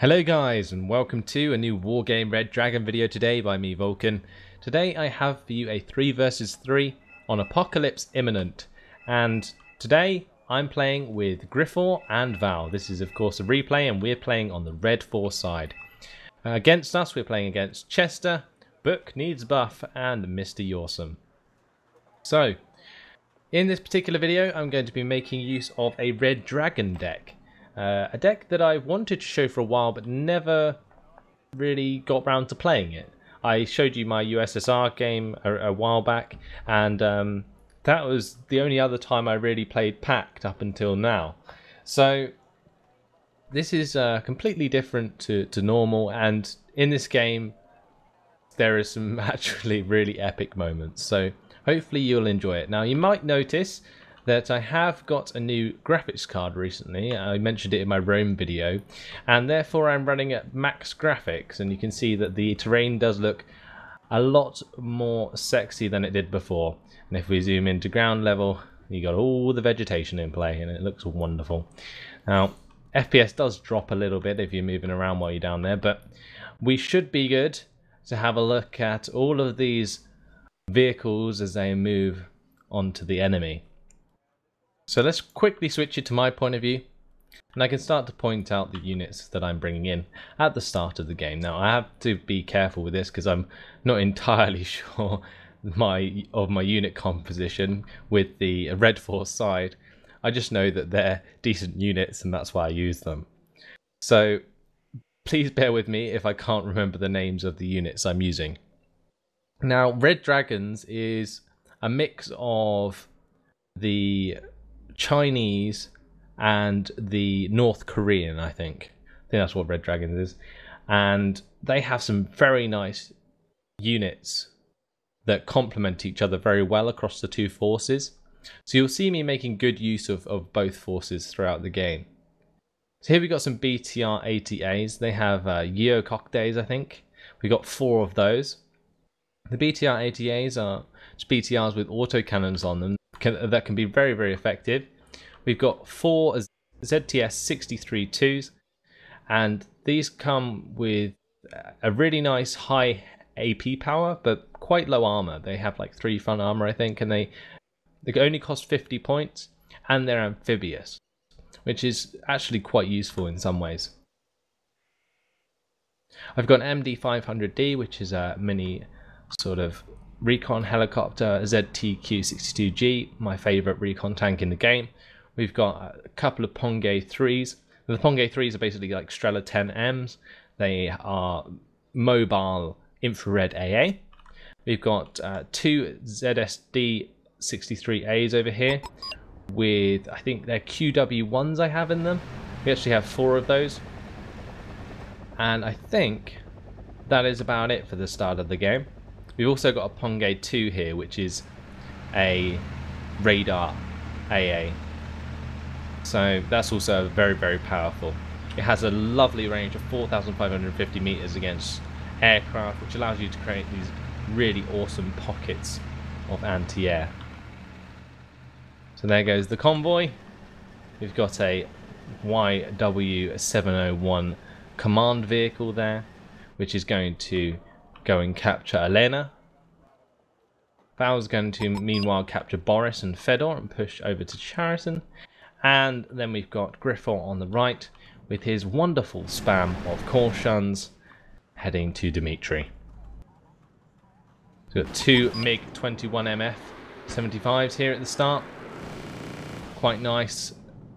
Hello guys, and welcome to a new Wargame Red Dragon video today by me, Vulcan. Today I have for you a 3 versus 3 on Apocalypse Imminent, and today I'm playing with Redfor and Val. This is of course a replay and we're playing on the Redfor side. Against us we're playing against Chester, Book Needs Buff and Mr. Yorsome. So, in this particular video I'm going to be making use of a Red Dragon deck. A deck that I wanted to show for a while but never really got round to playing it. I showed you my USSR game a while back, and that was the only other time I really played Pact up until now. So this is completely different to normal, and in this game there are some actually really epic moments. So hopefully you'll enjoy it. Now you might notice that I have got a new graphics card recently. I mentioned it in my Rome video, and therefore I'm running at max graphics, and you can see that the terrain does look a lot more sexy than it did before. And if we zoom into ground level, you got all the vegetation in play and it looks wonderful. Now FPS does drop a little bit if you're moving around while you're down there, but we should be good to have a look at all of these vehicles as they move onto the enemy. So let's quickly switch it to my point of view, and I can start to point out the units that I'm bringing in at the start of the game. Now I have to be careful with this because I'm not entirely sure of my unit composition with the Redfor side. I just know that they're decent units and that's why I use them. So please bear with me if I can't remember the names of the units I'm using. Now Red Dragons is a mix of the Chinese and the North Korean, I think that's what Red Dragons is, and they have some very nice units that complement each other very well across the two forces. So you'll see me making good use of both forces throughout the game. So here we got some BTR 80As. They have Yeo Cockdays, I think. We got 4 of those. The BTR 80As are just BTRs with autocannons on them that can be very, very effective. We've got 4 ZTS 63-2s, and these come with a really nice high AP power but quite low armor. They have like 3 front armor, I think, and they only cost 50 points, and they're amphibious, which is actually quite useful in some ways. I've got an MD500D, which is a mini sort of recon helicopter, ZTQ-62G, my favourite recon tank in the game. We've got a couple of Pongay 3s. The Pongay 3s are basically like Strela 10Ms. They are mobile infrared AA. We've got 2 ZSD 63As over here with, I think they're QW1s I have in them. We actually have 4 of those. And I think that is about it for the start of the game. We've also got a Pongay 2 here, which is a radar AA. So that's also very, very powerful. It has a lovely range of 4,550 meters against aircraft, which allows you to create these really awesome pockets of anti-air. So there goes the convoy. We've got a YW701 command vehicle there, which is going to go and capture Elena. Val's going to meanwhile capture Boris and Fedor and push over to Chariton. And then we've got Redfor on the right with his wonderful spam of cautions heading to Dimitri. We've got 2 MiG-21MF 75s here at the start. Quite nice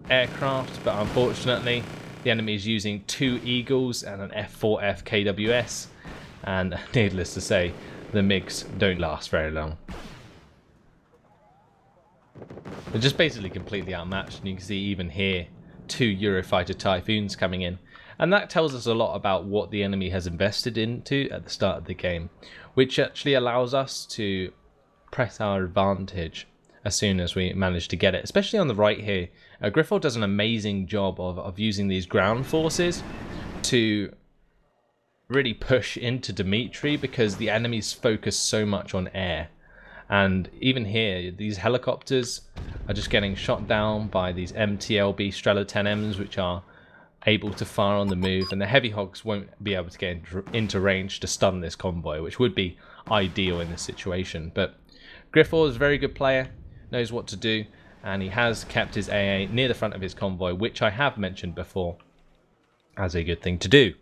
aircraft, but unfortunately the enemy is using 2 Eagles and an F4F KWS, and needless to say, the MiGs don't last very long. They're just basically completely outmatched, and you can see even here 2 Eurofighter Typhoons coming in. And that tells us a lot about what the enemy has invested into at the start of the game, which actually allows us to press our advantage as soon as we manage to get it. Especially on the right here, Redfor does an amazing job of using these ground forces to really push into Dimitri because the enemies focus so much on air. And even here, these helicopters are just getting shot down by these MTLB Strela 10Ms, which are able to fire on the move, and the heavy hogs won't be able to get into range to stun this convoy, which would be ideal in this situation. But Redfor is a very good player, knows what to do, and he has kept his AA near the front of his convoy, which I have mentioned before as a good thing to do.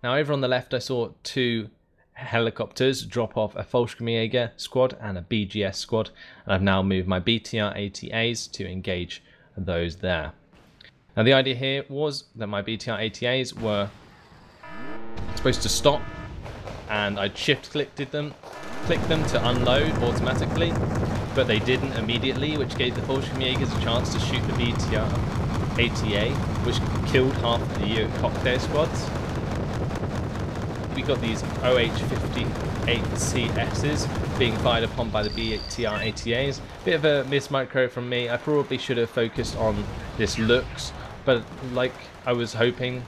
Now over on the left I saw two helicopters drop off a fullscreen squad and a BGS squad, and I've now moved my BTR ATAs to engage those there. Now the idea here was that my BTR ATAs were supposed to stop, and I'd clicked them to unload automatically, but they didn't immediately, which gave the Fallschirmjägers a chance to shoot the BTR ATA, which killed half the cocktail squads. We got these OH-58CSs being fired upon by the BTR ATAs. Bit of a mismicro from me. I probably should have focused on this looks, but like I was hoping,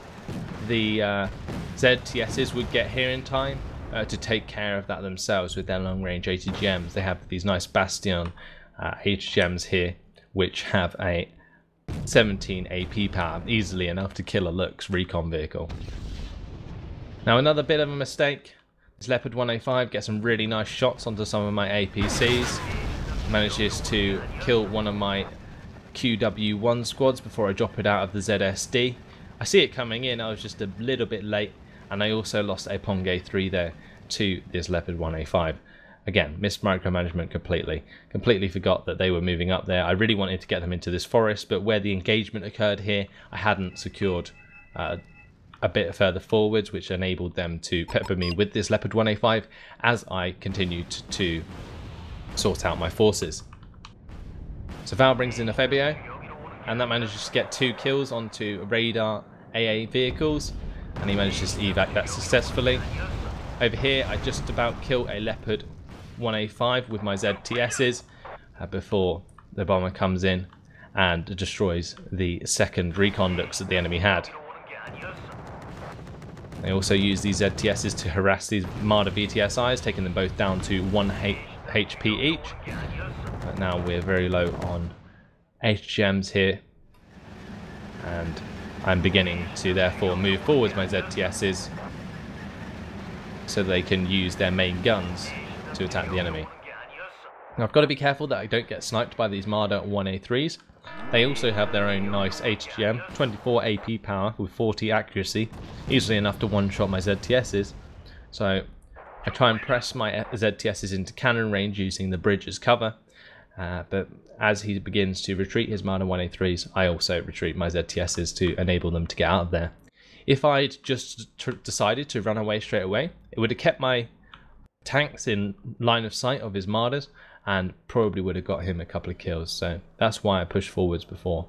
the ZTSs would get here in time to take care of that themselves with their long-range HDGMs. They have these nice Bastion HDGMs here, which have a 17 AP power, easily enough to kill a Lux recon vehicle. Now another bit of a mistake. This Leopard 105 gets some really nice shots onto some of my APCs. Manages to kill one of my QW1 squads before I drop it out of the ZSD. I see it coming in, I was just a little bit late, and I also lost a Pongay 3 there to this Leopard 105. Again, missed micromanagement completely. Completely forgot that they were moving up there. I really wanted to get them into this forest, but where the engagement occurred here, I hadn't secured a bit further forwards, which enabled them to pepper me with this Leopard 105 as I continued to sort out my forces. So Val brings in a Fabio, and that manages to get 2 kills onto radar AA vehicles, and he manages to evac that successfully. Over here I just about kill a Leopard 185 with my ZTSs before the bomber comes in and destroys the second recon Lux that the enemy had. They also use these ZTSs to harass these Marder VTSIs, taking them both down to 1 HP each. But now we're very low on HGMs here, and I'm beginning to therefore move forwards my ZTSs so they can use their main guns to attack the enemy. Now I've got to be careful that I don't get sniped by these Marder 1A3s. They also have their own nice HGM, 24 AP power with 40 accuracy, easily enough to one-shot my ZTSs. So I try and press my ZTSs into cannon range using the bridge as cover, but as he begins to retreat his Marder 1A3s, I also retreat my ZTSs to enable them to get out of there. If I'd just decided to run away straight away, it would have kept my tanks in line of sight of his Marders, and probably would have got him a couple of kills. So that's why I pushed forwards before.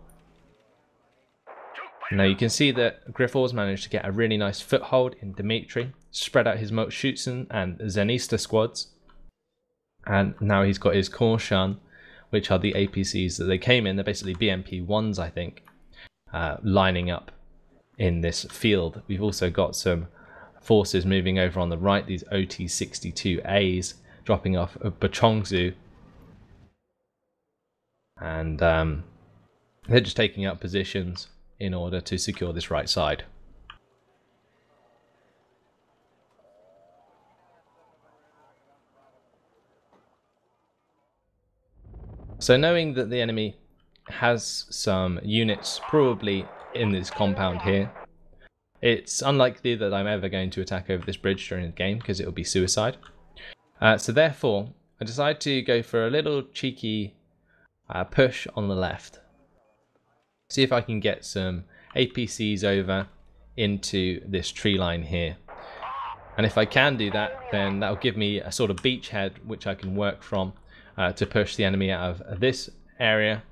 Now you can see that Redfor's managed to get a really nice foothold in Dimitri, spread out his Motschützen and Zenista squads, and now he's got his Korshan, which are the APCs that they came in. They're basically BMP-1s, I think, lining up in this field. We've also got some forces moving over on the right, these OT-62As dropping off of Bachongzu, and they're just taking up positions in order to secure this right side. So knowing that the enemy has some units probably in this compound here, it's unlikely that I'm ever going to attack over this bridge during the game because it will be suicide. So therefore I decide to go for a little cheeky push on the left. See if I can get some APCs over into this tree line here. And if I can do that, then that will give me a sort of beachhead which I can work from to push the enemy out of this area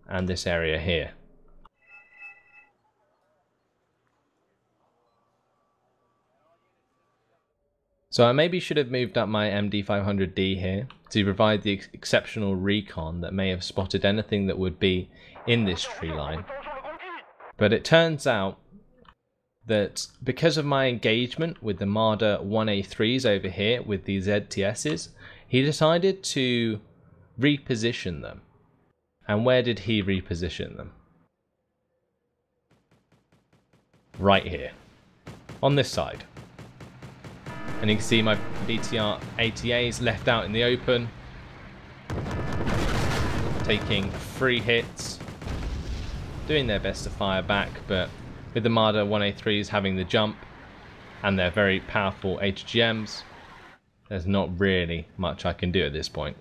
and this area here. So I maybe should have moved up my MD500D here to provide the exceptional recon that may have spotted anything that would be in this tree line. But it turns out that because of my engagement with the Marder 1A3s over here with these ZTSs, he decided to reposition them. And where did he reposition them? right here on this side. And you can see my BTR ATAs left out in the open, taking 3 hits, doing their best to fire back, but with the Marder 1A3s having the jump and their very powerful HGMs, there's not really much I can do at this point.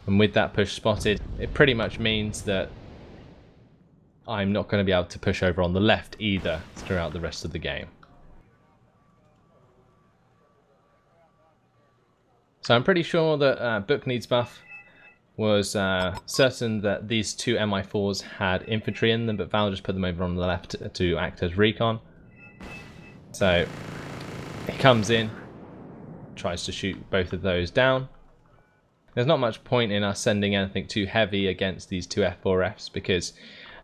And with that push spotted, it pretty much means that I'm not going to be able to push over on the left either throughout the rest of the game. So I'm pretty sure that Book Needs Buff was certain that these 2 MI4s had infantry in them, but Val just put them over on the left to act as recon. So he comes in, tries to shoot both of those down. There's not much point in us sending anything too heavy against these 2 F4Fs because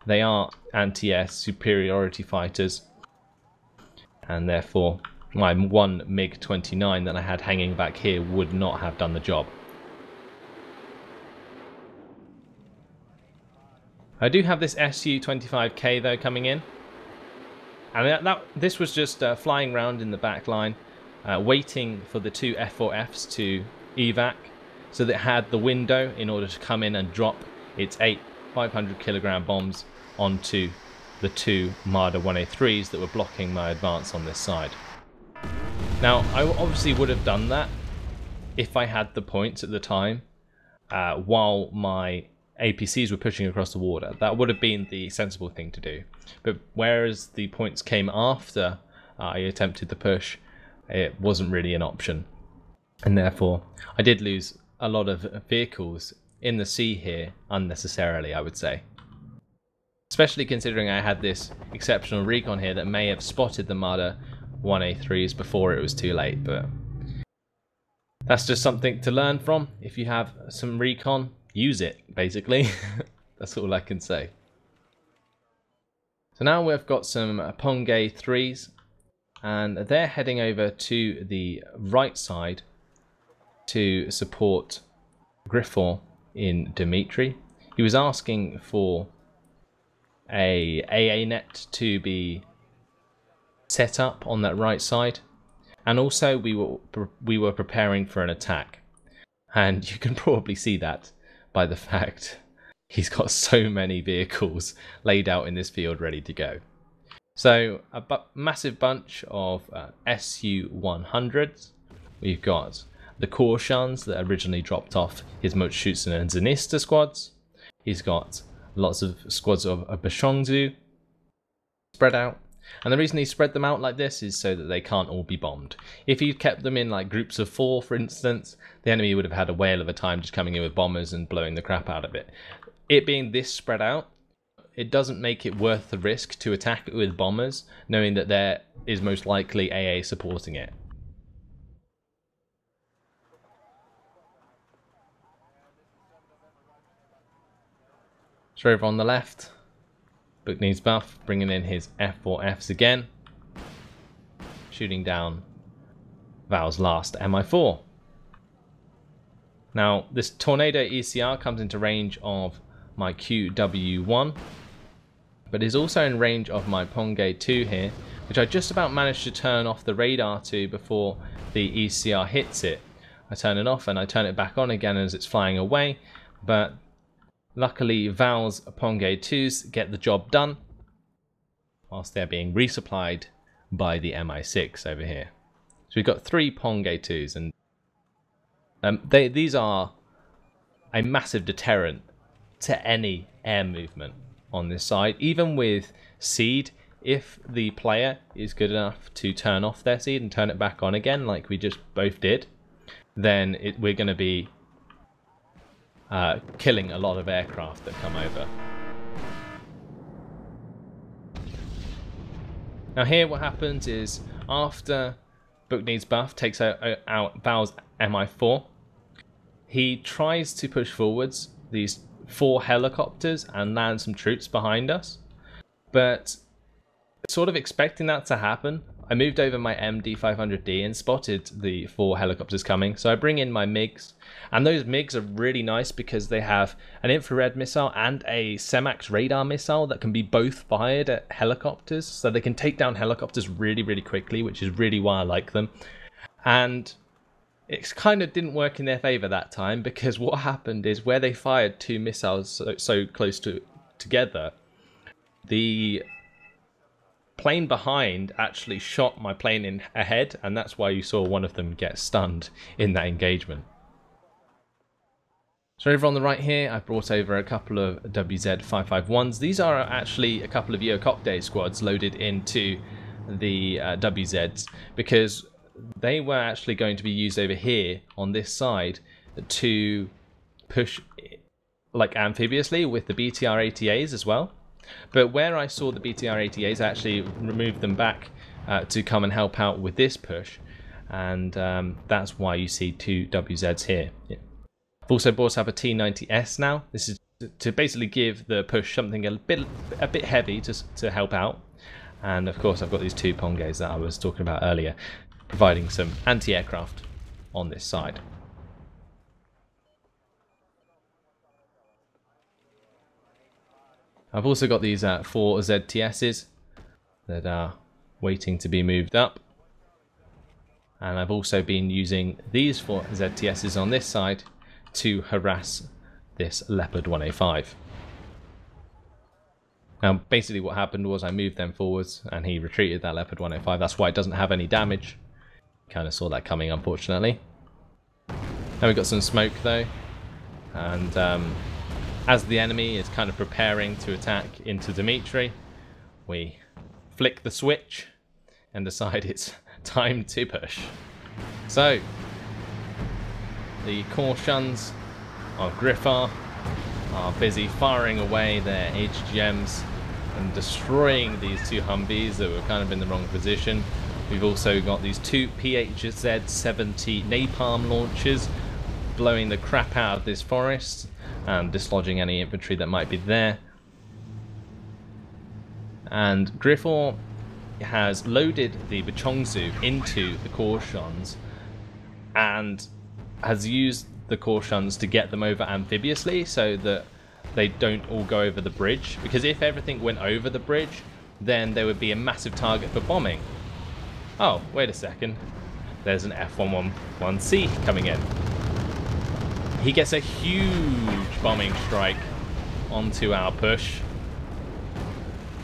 they are anti-air superiority fighters, and therefore my 1 MiG-29 that I had hanging back here would not have done the job. I do have this Su-25K though coming in, and this was just flying around in the back line, waiting for the 2 F4Fs to evac, so that it had the window in order to come in and drop its 8 500kg bombs onto the 2 Marder 1A3s that were blocking my advance on this side. Now, I obviously would have done that if I had the points at the time, while my APCs were pushing across the water. That would have been the sensible thing to do. But whereas the points came after I attempted the push, it wasn't really an option. And therefore, I did lose a lot of vehicles in the sea here unnecessarily, I would say. Especially considering I had this exceptional recon here that may have spotted the Marder 1A3s before it was too late, but that's just something to learn from. If you have some recon, use it, basically. That's all I can say. So now we've got some Pongay 3s, and they're heading over to the right side to support Redfor in Dimitri. He was asking for a AA net to be set up on that right side, and also we were preparing for an attack, and you can probably see that by the fact he's got so many vehicles laid out in this field ready to go. So a massive bunch of Su-100s. We've got the Korshans that originally dropped off his Mochutsun and Zanista squads. He's got lots of squads of Bashongzu spread out. And the reason he spread them out like this is so that they can't all be bombed. If he kept them in like groups of 4, for instance, the enemy would have had a whale of a time just coming in with bombers and blowing the crap out of it. It being this spread out, it doesn't make it worth the risk to attack it with bombers, knowing that there is most likely AA supporting it. So over on the left, Book Needs Buff, bringing in his F4Fs again, shooting down Val's last MI4. Now, this Tornado ECR comes into range of my QW1, but is also in range of my Pongay 2 here, which I just about managed to turn off the radar to before the ECR hits it. I turn it off and I turn it back on again as it's flying away, but luckily Val's Pongay 2s get the job done, whilst they're being resupplied by the MI6 over here. So we've got 3 Pongay 2s, and these are a massive deterrent to any air movement on this side. Even with seed, if the player is good enough to turn off their seed and turn it back on again, like we just both did, then we're going to be killing a lot of aircraft that come over. Now here what happens is, after Book Needs Buff takes out Val's MI4, he tries to push forwards these 4 helicopters and land some troops behind us, but sort of expecting that to happen, I moved over my MD500D and spotted the 4 helicopters coming, so I bring in my MiGs, and those MiGs are really nice because they have an infrared missile and a SEMAX radar missile that can be both fired at helicopters, so they can take down helicopters really, really quickly, which is really why I like them. And it kind of didn't work in their favor that time, because what happened is where they fired 2 missiles so close together, the plane behind actually shot my plane in ahead, and that's why you saw one of them get stunned in that engagement. So over on the right here, I've brought over a couple of WZ551s. These are actually a couple of Yokokde squads loaded into the WZs, because they were actually going to be used over here on this side to push like amphibiously with the BTR-ATAs as well. But where I saw the BTR-ATAs, I actually removed them back to come and help out with this push, and that's why you see 2 WZs here. Yeah. I've also brought up a T90S now. This is to basically give the push something a bit heavy to help out, and of course I've got these 2 Pongays that I was talking about earlier, providing some anti-aircraft on this side. I've also got these 4 ZTSs that are waiting to be moved up. And I've also been using these 4 ZTSs on this side to harass this Leopard 105. Now basically what happened was I moved them forwards and he retreated, that Leopard 105. That's why it doesn't have any damage. Kind of saw that coming, unfortunately. Now we've got some smoke though. And as the enemy is kind of preparing to attack into Dimitri, we flick the switch and decide it's time to push. So, the Cautions of Redfor are busy firing away their HGMs and destroying these 2 Humvees that were kind of in the wrong position. We've also got these 2 PHZ-70 napalm launchers blowing the crap out of this forest and dislodging any infantry that might be there. And Redfor has loaded the Bachongzu into the Cautions and has used the Cautions to get them over amphibiously so that they don't all go over the bridge, because if everything went over the bridge then there would be a massive target for bombing. Oh, wait a second, there's an F111C coming in. He gets a huge bombing strike onto our push,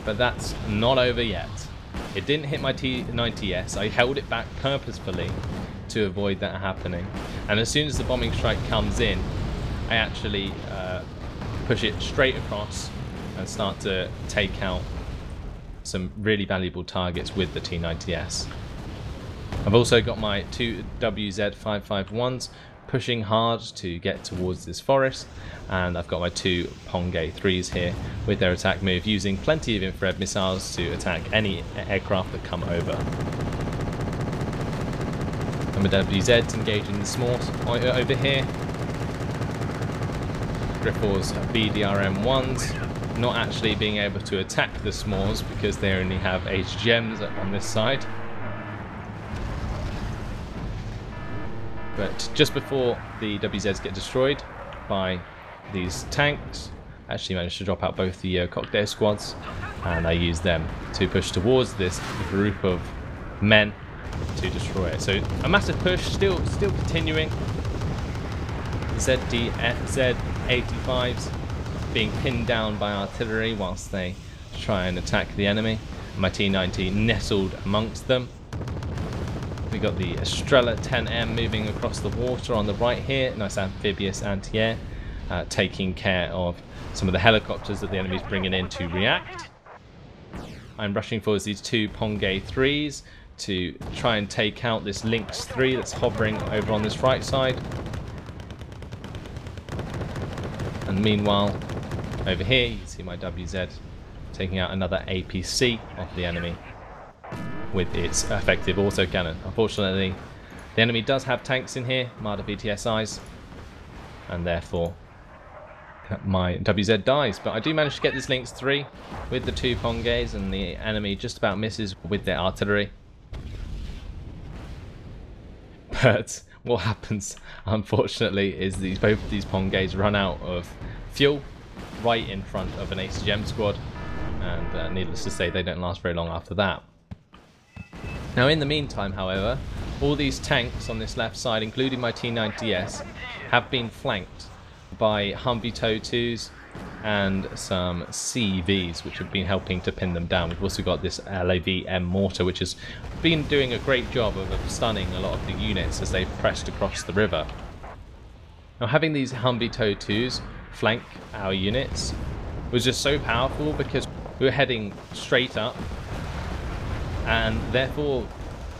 but that's not over yet. It didn't hit my T90S. I held it back purposefully to avoid that happening, and as soon as the bombing strike comes in, I actually push it straight across and start to take out some really valuable targets with the T90S. I've also got my 2 WZ551s pushing hard to get towards this forest, and I've got my 2 Pongay 3s here with their attack move, using plenty of infrared missiles to attack any aircraft that come over. And with WZs engaging the smalls over here. Redfor's BDRM-1s not actually being able to attack the smalls because they only have HGMs on this side. But just before the WZs get destroyed by these tanks, I actually managed to drop out both the Cocktail squads, and I used them to push towards this group of men to destroy it. So a massive push, still continuing. Z85s being pinned down by artillery whilst they try and attack the enemy. My T90 nestled amongst them. We got the Estrella 10M moving across the water on the right here, nice amphibious anti-air, taking care of some of the helicopters that the enemy's bringing in to react. I'm rushing forwards these 2 Pongay 3s to try and take out this Lynx 3 that's hovering over on this right side. And meanwhile, over here you can see my WZ taking out another APC of the enemy with its effective autocannon. Unfortunately, the enemy does have tanks in here, Marder VTSIs, and therefore my WZ dies. But I do manage to get this Lynx 3 with the 2 Pongays, and the enemy just about misses with their artillery. But what happens, unfortunately, is both of these Pongays run out of fuel right in front of an HDGM squad, and needless to say, they don't last very long after that. Now, in the meantime, however, all these tanks on this left side, including my T90S, have been flanked by Humvee TOW2s and some CVs, which have been helping to pin them down. We've also got this LAV-M mortar, which has been doing a great job of stunning a lot of the units as they've pressed across the river. Now, having these Humvee TOW2s flank our units was just so powerful because we were heading straight up, and therefore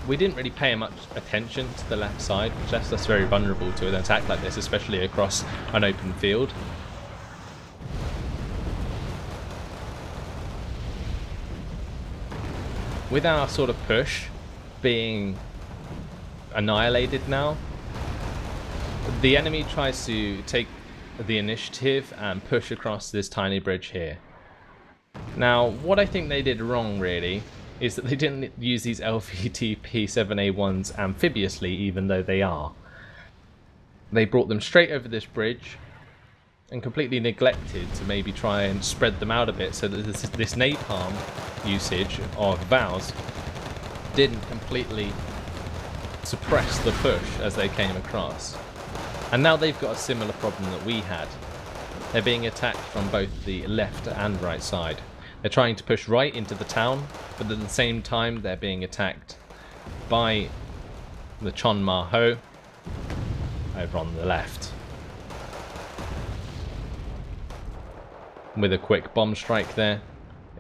we didn't really pay much attention to the left side, which left us very vulnerable to an attack like this, especially across an open field. With our sort of push being annihilated now, the enemy tries to take the initiative and push across this tiny bridge here. Now, what I think they did wrong really is that they didn't use these LVT-P7A1s amphibiously, even though they are. They brought them straight over this bridge and completely neglected to maybe try and spread them out a bit, so that this napalm usage of VALs didn't completely suppress the push as they came across. And now they've got a similar problem that we had. They're being attacked from both the left and right side. They're trying to push right into the town, but at the same time they're being attacked by the Chon Ma Ho over on the left. With a quick bomb strike there,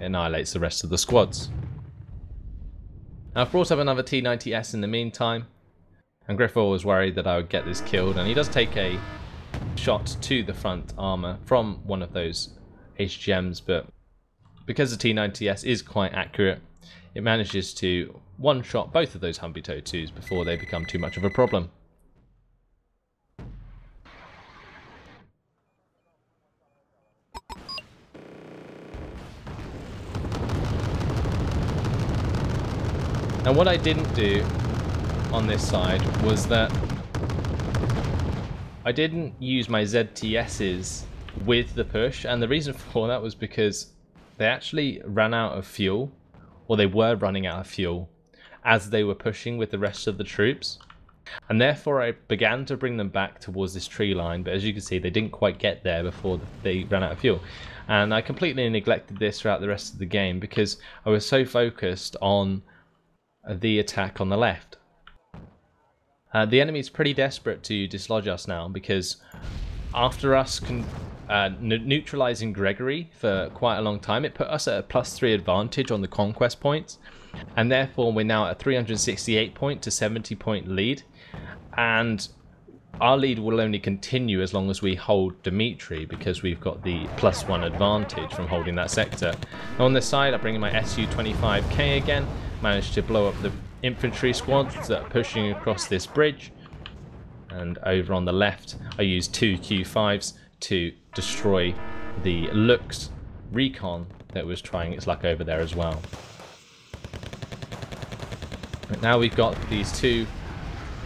it annihilates the rest of the squads. Now, I've brought up another T90S in the meantime, and Redfor was worried that I would get this killed, and he does take a shot to the front armour from one of those HGMs, but because the T90S is quite accurate, it manages to one-shot both of those Humvee TOW2s before they become too much of a problem. Now, what I didn't do on this side was that I didn't use my ZTSs with the push, and the reason for that was because they actually ran out of fuel, or they were running out of fuel, as they were pushing with the rest of the troops. And therefore I began to bring them back towards this tree line, but as you can see, they didn't quite get there before they ran out of fuel. And I completely neglected this throughout the rest of the game because I was so focused on the attack on the left. The enemy's pretty desperate to dislodge us now, because after us neutralizing Gregory for quite a long time, it put us at a +3 advantage on the conquest points, and therefore we're now at a 368 point to 70 point lead, and our lead will only continue as long as we hold Dimitri, because we've got the +1 advantage from holding that sector. Now, on this side, I bring in my SU-25K again, managed to blow up the infantry squads that are pushing across this bridge, and over on the left I used 2 Q5s to destroy the Lux recon that was trying its luck over there as well. But now we've got these 2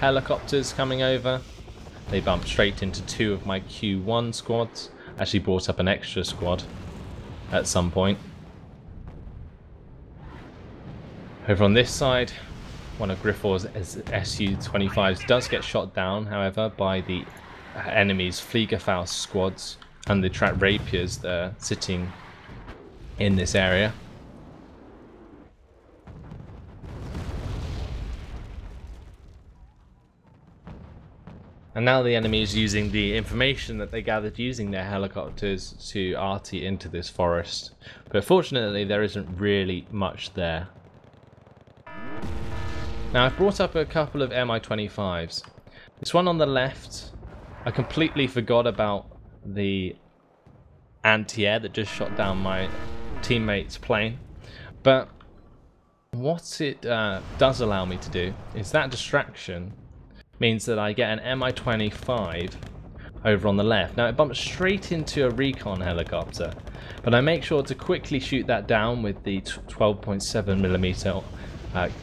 helicopters coming over. They bumped straight into 2 of my Q1 squads. Actually brought up an extra squad at some point. Over on this side, one of Redfor's SU-25s does get shot down, however, by the enemy's Fliegerfaust squads and the Track Rapiers that are sitting in this area. And now the enemy is using the information that they gathered using their helicopters to arty into this forest. But fortunately there isn't really much there. Now, I've brought up a couple of Mi-25s. This one on the left, I completely forgot about the anti-air that just shot down my teammate's plane. But what it does allow me to do is that distraction means that I get an Mi-25 over on the left. Now, it bumps straight into a recon helicopter, but I make sure to quickly shoot that down with the 12.7mm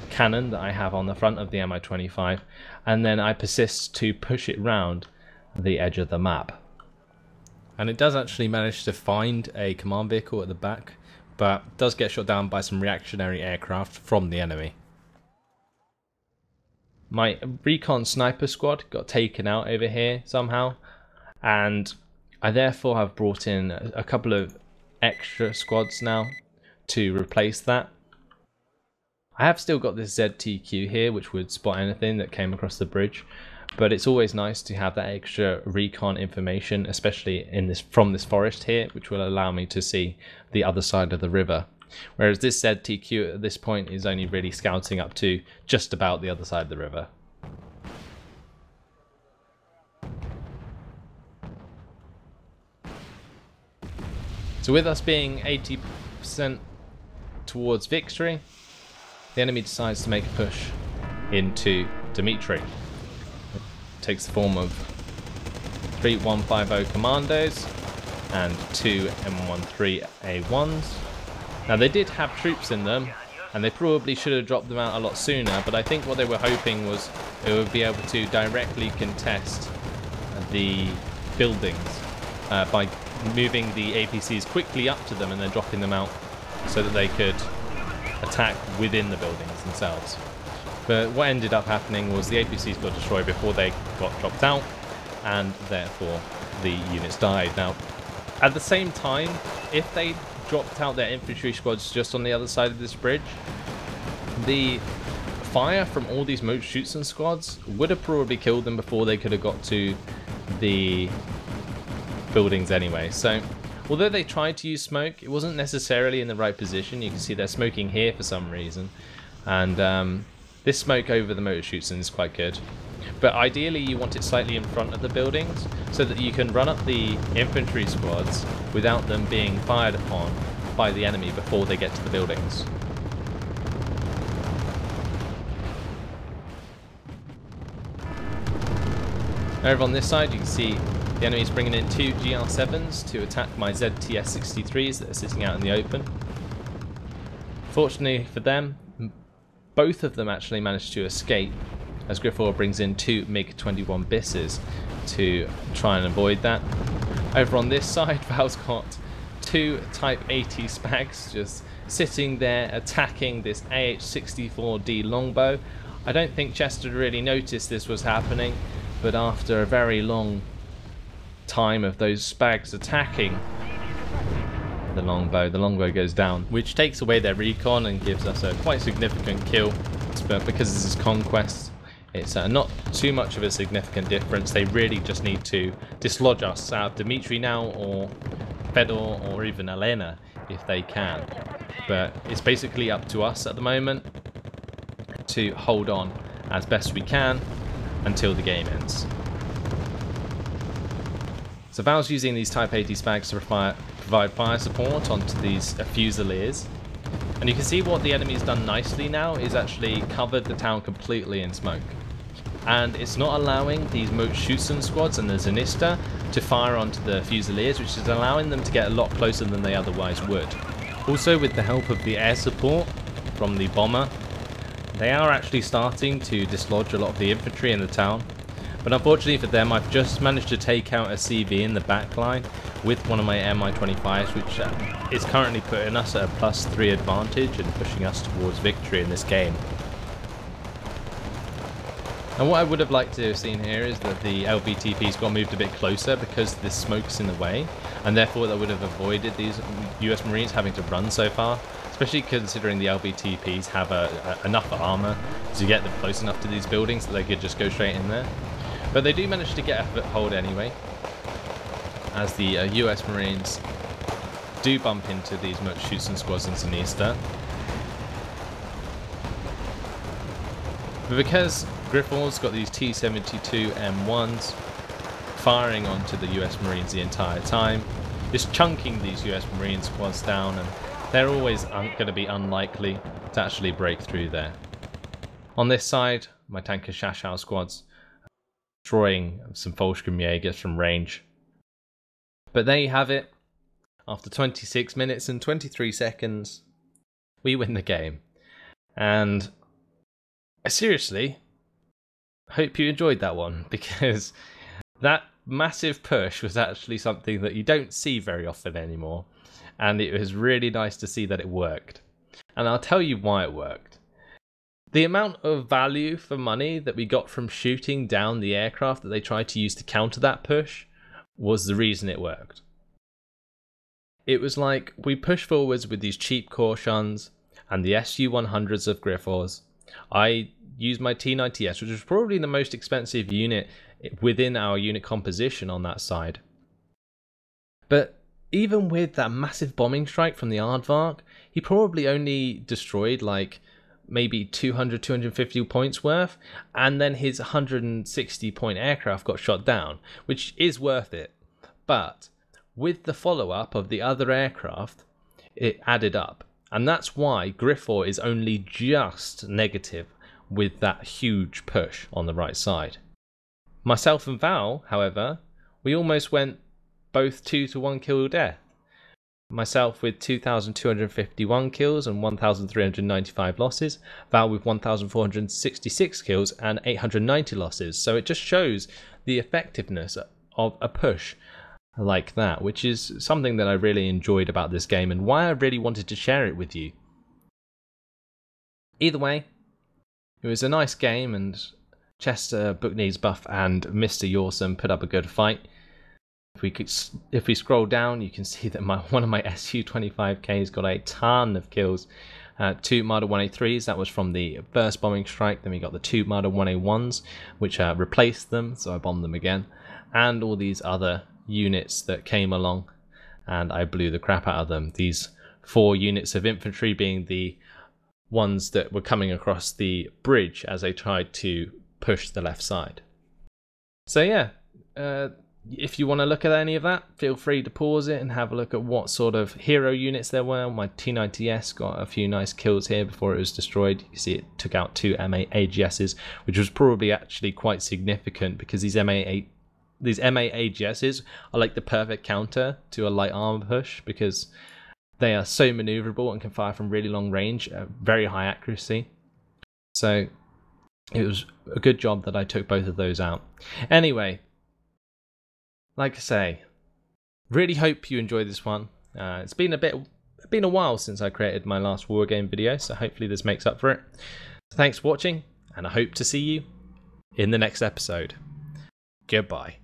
cannon that I have on the front of the Mi-25, and then I persist to push it round the edge of the map. And it does actually manage to find a command vehicle at the back, but does get shot down by some reactionary aircraft from the enemy. My recon sniper squad got taken out over here somehow, and I therefore have brought in a couple of extra squads now to replace that. I have still got this ZTQ here, which would spot anything that came across the bridge, but it's always nice to have that extra recon information, especially from this forest here, which will allow me to see the other side of the river. Whereas this ZTQ at this point is only really scouting up to just about the other side of the river. So with us being 80% towards victory, the enemy decides to make a push into Dimitri. It takes the form of 3 150 commandos and 2 M13A1s. Now they did have troops in them, and they probably should have dropped them out a lot sooner, but I think what they were hoping was they would be able to directly contest the buildings by moving the APCs quickly up to them and then dropping them out so that they could attack within the buildings themselves. But what ended up happening was the APCs got destroyed before they got dropped out, and therefore the units died. Now, at the same time, if they dropped out their infantry squads just on the other side of this bridge, the fire from all these moat shoots and squads would have probably killed them before they could have got to the buildings anyway. So although they tried to use smoke, it wasn't necessarily in the right position. You can see they're smoking here for some reason, and this smoke over the motor shoots is quite good. But ideally you want it slightly in front of the buildings so that you can run up the infantry squads without them being fired upon by the enemy before they get to the buildings. Over on this side you can see the enemy is bringing in 2 GR7s to attack my ZTS-63s that are sitting out in the open. Fortunately for them, both of them actually managed to escape, as Redfor brings in 2 MiG-21 Bisses to try and avoid that. Over on this side, Val's got 2 Type 80 Spags just sitting there attacking this AH-64D longbow. I don't think Chester really noticed this was happening, but after a very long time of those Spags attacking the longbow goes down, which takes away their recon and gives us a quite significant kill. But because this is Conquest, it's not too much of a significant difference. They really just need to dislodge us out of Dimitri now, or Fedor, or even Elena if they can. But it's basically up to us at the moment to hold on as best we can until the game ends. So Val's using these Type 80 Spags to provide fire support onto these Fusiliers. And you can see what the enemy's done nicely now is actually covered the town completely in smoke. And it's not allowing these Moat Schutzen squads and the Zenista to fire onto the Fusiliers, which is allowing them to get a lot closer than they otherwise would. Also, with the help of the air support from the bomber, they are actually starting to dislodge a lot of the infantry in the town. But unfortunately for them, I've just managed to take out a CV in the back line with one of my Mi-25s, which is currently putting us at a +3 advantage and pushing us towards victory in this game. And what I would have liked to have seen here is that the LVTPs got moved a bit closer because this smoke's in the way, and therefore that would have avoided these US Marines having to run so far, especially considering the LVTPs have enough armor to get them close enough to these buildings that they could just go straight in there. But they do manage to get a foothold anyway, as the US Marines do bump into these Moat Schutzen squads in Zenista. But because Redfor's got these T-72 M1s firing onto the US Marines the entire time, just chunking these US Marine squads down, and they're always going to be unlikely to actually break through there. On this side, my tanker Shashau squads destroying some fullscreen Jaegers from range. But there you have it. After 26 minutes and 23 seconds, we win the game. And I seriously hope you enjoyed that one, because that massive push was actually something that you don't see very often anymore, and it was really nice to see that it worked. And I'll tell you why it worked. The amount of value for money that we got from shooting down the aircraft that they tried to use to counter that push was the reason it worked. It was like, we pushed forwards with these cheap Cauchons and the Su-100s of Griffors. I used my T-90S, which was probably the most expensive unit within our unit composition on that side. But even with that massive bombing strike from the Aardvark, he probably only destroyed like maybe 200, 250 points worth, and then his 160 point aircraft got shot down, which is worth it. But with the follow-up of the other aircraft, it added up. And that's why Redfor is only just negative with that huge push on the right side. Myself and Val, however, we almost went both 2 to 1 kill death. Myself with 2,251 kills and 1,395 losses. Val with 1,466 kills and 890 losses. So it just shows the effectiveness of a push like that, which is something that I really enjoyed about this game and why I really wanted to share it with you. Either way, it was a nice game, and Chester, Bookneeds Buff and Mr. Yawsome put up a good fight. If we scroll down, you can see that one of my Su-25Ks got a ton of kills. 2 Marder 1A3s, that was from the first bombing strike. Then we got the 2 Marder 1A1s, which replaced them, so I bombed them again. And all these other units that came along, and I blew the crap out of them. These 4 units of infantry being the ones that were coming across the bridge as they tried to push the left side. So yeah, if you want to look at any of that, feel free to pause it and have a look at what sort of hero units there were. My T-90S got a few nice kills here before it was destroyed. You can see it took out 2 MA-AGSs, which was probably actually quite significant, because these MA-AGSs are like the perfect counter to a light armor push, because they are so maneuverable and can fire from really long range at very high accuracy. So it was a good job that I took both of those out. Anyway, like I say, really hope you enjoyed this one. It's been a while since I created my last Wargame video, so hopefully this makes up for it. So thanks for watching, and I hope to see you in the next episode. Goodbye.